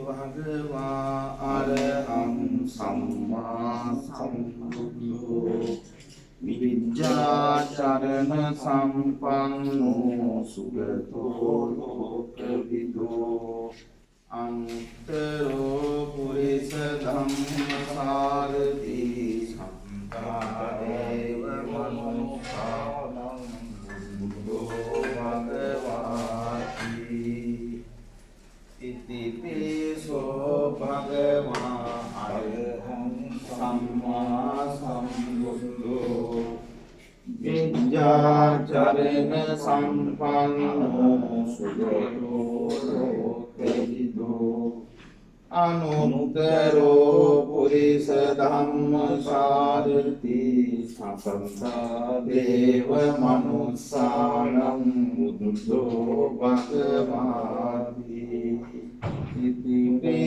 භගවා අරහං සම්මා සම්බුද්ධෝ විද්‍යාචරණ සම්පන්නෝ සුගතෝ ලෝකවිදෝ අනුත්තරෝ පුරිස ධම්මසාරති සම්කාරේව මනුස්සානං බුද්ධෝ භගවාති ඉතිපිසෝ භගවා අරහං සම්මා සම්බුද්ධෝ විද්‍යාචරණ සම්පන්නෝ සුගතෝ ලෝකවිදෝ අනුත්තරෝ පුරිස ධම්මසාරති සම්පන්තා දේව මනුස්සානං බුද්ධෝ භගවාති ඉතිපි